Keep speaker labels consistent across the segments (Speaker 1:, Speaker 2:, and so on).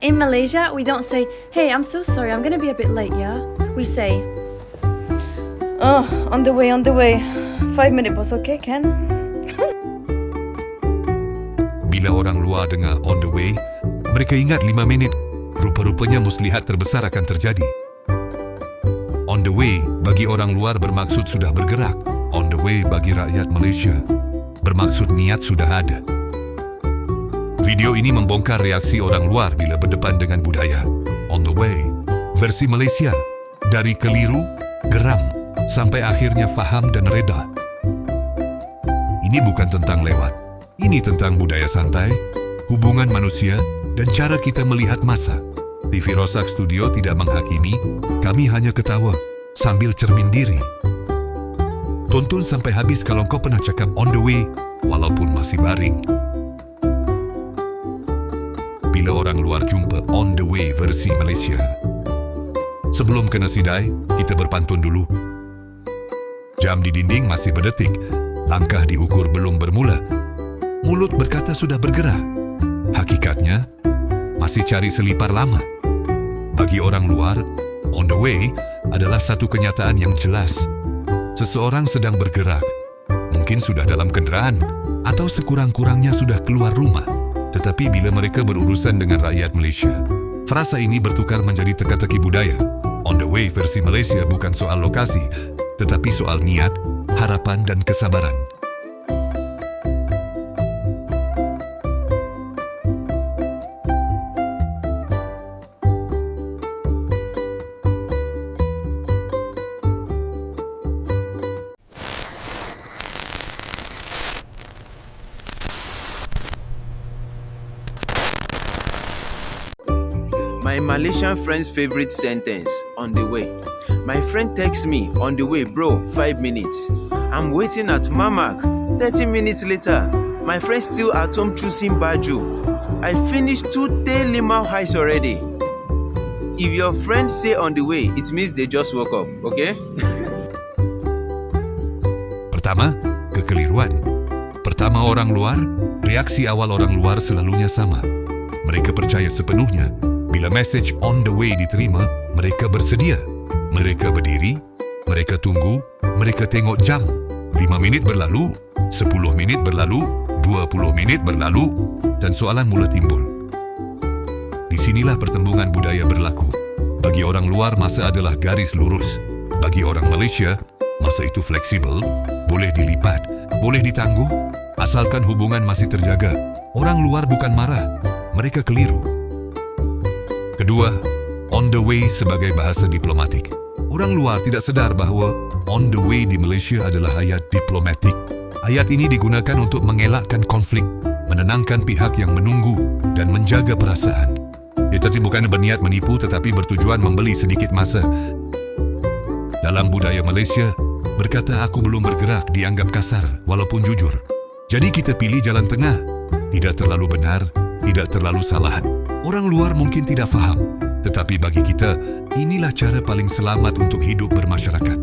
Speaker 1: In Malaysia, we don't say, "Hey, I'm so sorry, I'm gonna be a bit late, yeah?" We say, "Oh, on the way. 5 minutes, boss, okay, Ken?"
Speaker 2: Bila orang luar dengar on the way, mereka ingat 5 minit. Rupa-rupanya muslihat terbesar akan terjadi. On the way bagi orang luar bermaksud sudah bergerak. On the way bagi rakyat Malaysia bermaksud niat sudah ada. Video ini membongkar reaksi orang luar bila berdepan dengan budaya on the way versi Malaysia, dari keliru, geram, sampai akhirnya faham dan reda. Ini bukan tentang lewat. Ini tentang budaya santai, hubungan manusia, dan cara kita melihat masa. TV Rosak Studio tidak menghakimi, kami hanya ketawa sambil cermin diri. Tonton sampai habis kalau kau pernah cakap on the way walaupun masih baring. Bila orang luar jumpa on the way versi Malaysia. Sebelum kena sidai, kita berpantun dulu. Jam di dinding masih berdetik, langkah diukur belum bermula. Mulut berkata sudah bergerak. Hakikatnya, masih cari selipar lama. Bagi orang luar, on the way adalah satu kenyataan yang jelas. Seseorang sedang bergerak, mungkin sudah dalam kenderaan, atau sekurang-kurangnya sudah keluar rumah. Tetapi bila mereka berurusan dengan rakyat Malaysia, frasa ini bertukar menjadi teka-teki budaya. On the way versi Malaysia bukan soal lokasi, tetapi soal niat, harapan dan kesabaran.
Speaker 3: My Malaysian friend's favorite sentence, on the way. My friend texts me, on the way bro, 5 minutes. I'm waiting at Mamak, 30 minutes later. My friend's still at home choosing baju. I finished 2 day limau highs already. If your friends say on the way, it means they just woke up, okay?
Speaker 2: Pertama, kekeliruan. Pertama orang luar, reaksi awal orang luar selalunya sama. Mereka percaya sepenuhnya bila message on the way diterima, mereka bersedia. Mereka berdiri, mereka tunggu, mereka tengok jam. 5 minit berlalu, 10 minit berlalu, 20 menit berlalu, dan soalan mula timbul. Di sinilah pertembungan budaya berlaku. Bagi orang luar, masa adalah garis lurus. Bagi orang Malaysia, masa itu fleksibel, boleh dilipat, boleh ditangguh, asalkan hubungan masih terjaga. Orang luar bukan marah, mereka keliru. Kedua, on the way sebagai bahasa diplomatik. Orang luar tidak sedar bahawa on the way di Malaysia adalah ayat diplomatik. Ayat ini digunakan untuk mengelakkan konflik, menenangkan pihak yang menunggu dan menjaga perasaan. Ia bukan berniat menipu tetapi bertujuan membeli sedikit masa. Dalam budaya Malaysia, berkata aku belum bergerak dianggap kasar walaupun jujur. Jadi kita pilih jalan tengah. Tidak terlalu benar, tidak terlalu salah. Orang luar mungkin tidak faham, tetapi bagi kita, inilah cara paling selamat untuk hidup bermasyarakat.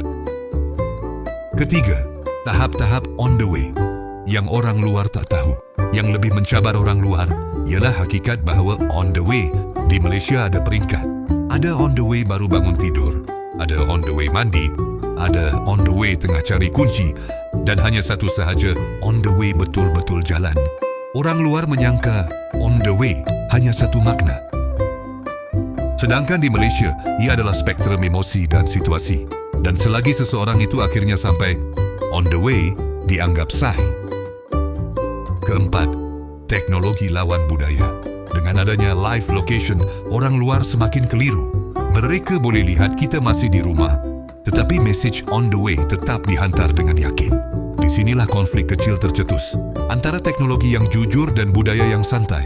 Speaker 2: Ketiga, tahap-tahap on the way yang orang luar tak tahu. Yang lebih mencabar orang luar ialah hakikat bahawa on the way di Malaysia ada peringkat. Ada on the way baru bangun tidur, ada on the way mandi, ada on the way tengah cari kunci, dan hanya satu sahaja on the way betul-betul jalan. Orang luar menyangka on the way hanya satu makna. Sedangkan di Malaysia, ia adalah spektrum emosi dan situasi. Dan selagi seseorang itu akhirnya sampai on the way, dianggap sah. Keempat, teknologi lawan budaya. Dengan adanya live location, orang luar semakin keliru. Mereka boleh lihat kita masih di rumah, tetapi message on the way tetap dihantar dengan yakin. Di sinilah konflik kecil tercetus antara teknologi yang jujur dan budaya yang santai.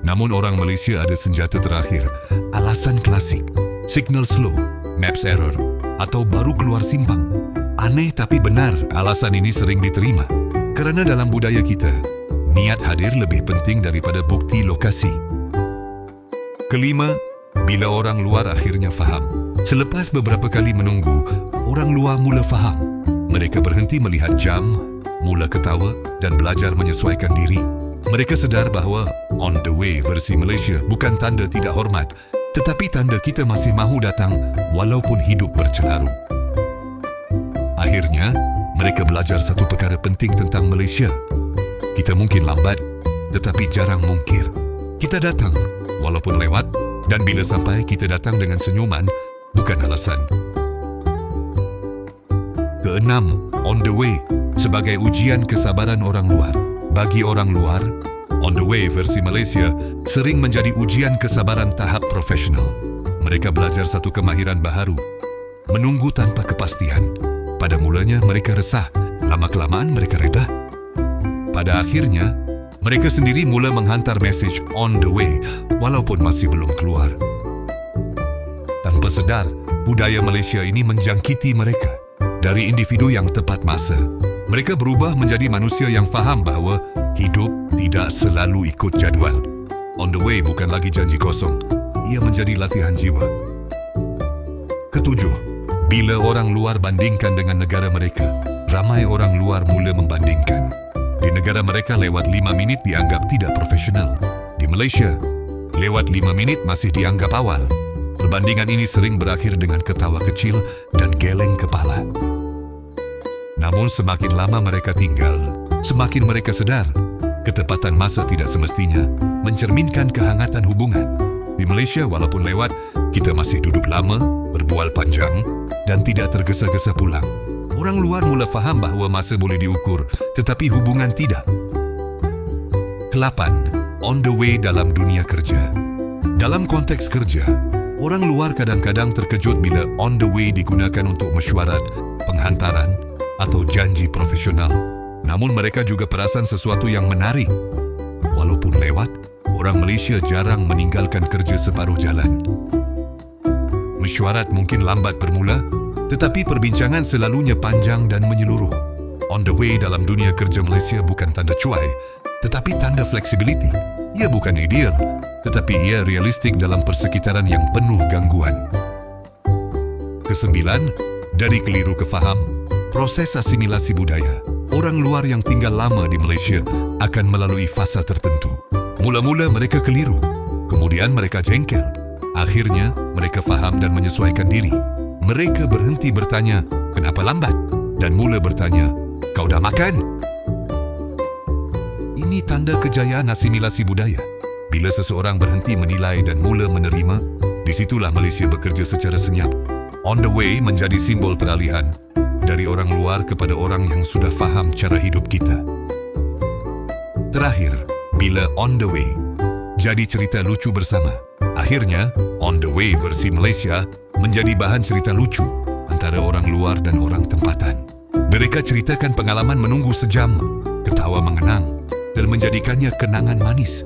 Speaker 2: Namun orang Malaysia ada senjata terakhir, alasan klasik, signal slow, maps error, atau baru keluar simpang. Aneh tapi benar, alasan ini sering diterima. Kerana dalam budaya kita, niat hadir lebih penting daripada bukti lokasi. Kelima, bila orang luar akhirnya faham. Selepas beberapa kali menunggu, orang luar mula faham. Mereka berhenti melihat jam, mula ketawa dan belajar menyesuaikan diri. Mereka sedar bahawa On the way versi Malaysia bukan tanda tidak hormat, tetapi tanda kita masih mahu datang walaupun hidup bercelaru. Akhirnya, mereka belajar satu perkara penting tentang Malaysia. Kita mungkin lambat, tetapi jarang mungkir. Kita datang walaupun lewat, dan bila sampai kita datang dengan senyuman, bukan alasan. Keenam, on the way sebagai ujian kesabaran orang luar. Bagi orang luar, on the way versi Malaysia sering menjadi ujian kesabaran tahap profesional. Mereka belajar satu kemahiran baharu, menunggu tanpa kepastian. Pada mulanya mereka resah, lama-kelamaan mereka reda. Pada akhirnya, mereka sendiri mula menghantar mesej on the way walaupun masih belum keluar. Tanpa sedar, budaya Malaysia ini menjangkiti mereka. Dari individu yang tepat masa, mereka berubah menjadi manusia yang faham bahawa hidup tidak selalu ikut jadual. On the way bukan lagi janji kosong, ia menjadi latihan jiwa. Ketujuh, bila orang luar bandingkan dengan negara mereka, ramai orang luar mula membandingkan. Di negara mereka lewat 5 minit dianggap tidak profesional. Di Malaysia, lewat 5 minit masih dianggap awal. Perbandingan ini sering berakhir dengan ketawa kecil dan geleng kepala. Namun semakin lama mereka tinggal, semakin mereka sedar ketepatan masa tidak semestinya mencerminkan kehangatan hubungan. Di Malaysia walaupun lewat, kita masih duduk lama, berbual panjang dan tidak tergesa-gesa pulang. Orang luar mula faham bahawa masa boleh diukur, tetapi hubungan tidak. Kelapan, on the way dalam dunia kerja. Dalam konteks kerja, orang luar kadang-kadang terkejut bila on the way digunakan untuk mesyuarat, penghantaran atau janji profesional. Namun mereka juga perasan sesuatu yang menarik. Walaupun lewat, orang Malaysia jarang meninggalkan kerja separuh jalan. Mesyuarat mungkin lambat bermula, tetapi perbincangan selalunya panjang dan menyeluruh. On the way dalam dunia kerja Malaysia bukan tanda cuai, tetapi tanda fleksibiliti. Ia bukan ideal, tetapi ia realistik dalam persekitaran yang penuh gangguan. Kesembilan, dari keliru ke faham, proses asimilasi budaya. Orang luar yang tinggal lama di Malaysia akan melalui fasa tertentu. Mula-mula mereka keliru, kemudian mereka jengkel. Akhirnya, mereka faham dan menyesuaikan diri. Mereka berhenti bertanya, kenapa lambat? Dan mula bertanya, kau dah makan? Ini tanda kejayaan asimilasi budaya. Bila seseorang berhenti menilai dan mula menerima, disitulah Malaysia bekerja secara senyap. On the way menjadi simbol peralihan dari orang luar kepada orang yang sudah faham cara hidup kita. Terakhir, bila on the way jadi cerita lucu bersama. Akhirnya, on the way versi Malaysia menjadi bahan cerita lucu antara orang luar dan orang tempatan. Mereka ceritakan pengalaman menunggu sejam, ketawa mengenang, dan menjadikannya kenangan manis.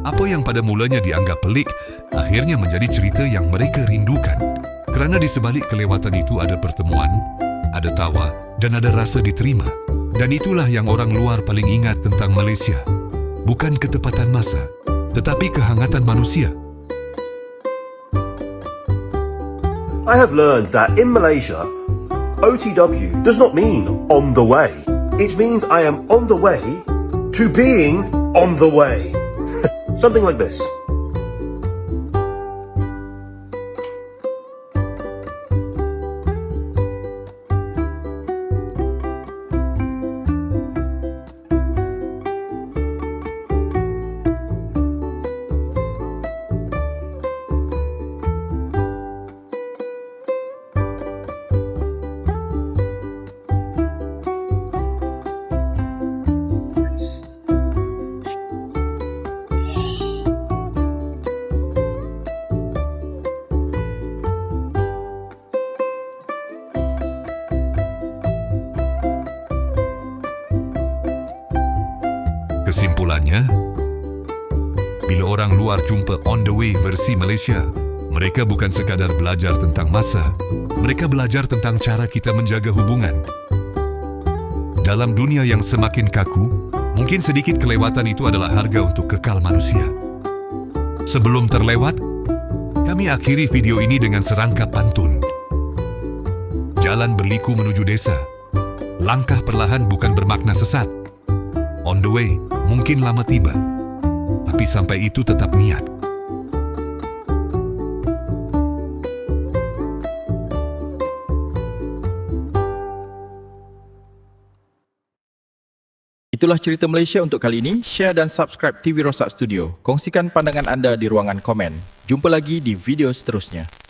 Speaker 2: Apa yang pada mulanya dianggap pelik, akhirnya menjadi cerita yang mereka rindukan. Kerana di sebalik kelewatan itu ada pertemuan, ada tawa, dan ada rasa diterima. Dan itulah yang orang luar paling ingat tentang Malaysia. Bukan ketepatan masa, tetapi kehangatan manusia.
Speaker 4: I have learned that in Malaysia, OTW does not mean on the way. It means I am on the way to being on the way. Something like this.
Speaker 2: Kesimpulannya, bila orang luar jumpa on the way versi Malaysia, mereka bukan sekadar belajar tentang masa, mereka belajar tentang cara kita menjaga hubungan. Dalam dunia yang semakin kaku, mungkin sedikit kelewatan itu adalah harga untuk kekal manusia. Sebelum terlewat, kami akhiri video ini dengan serangkap pantun. Jalan berliku menuju desa. Langkah perlahan bukan bermakna sesat. On the way, mungkin lama tiba. Tapi sampai itu tetap niat.
Speaker 5: Itulah cerita Malaysia untuk kali ini. Share dan subscribe TV Rosak Studio. Kongsikan pandangan anda di ruangan komen. Jumpa lagi di video seterusnya.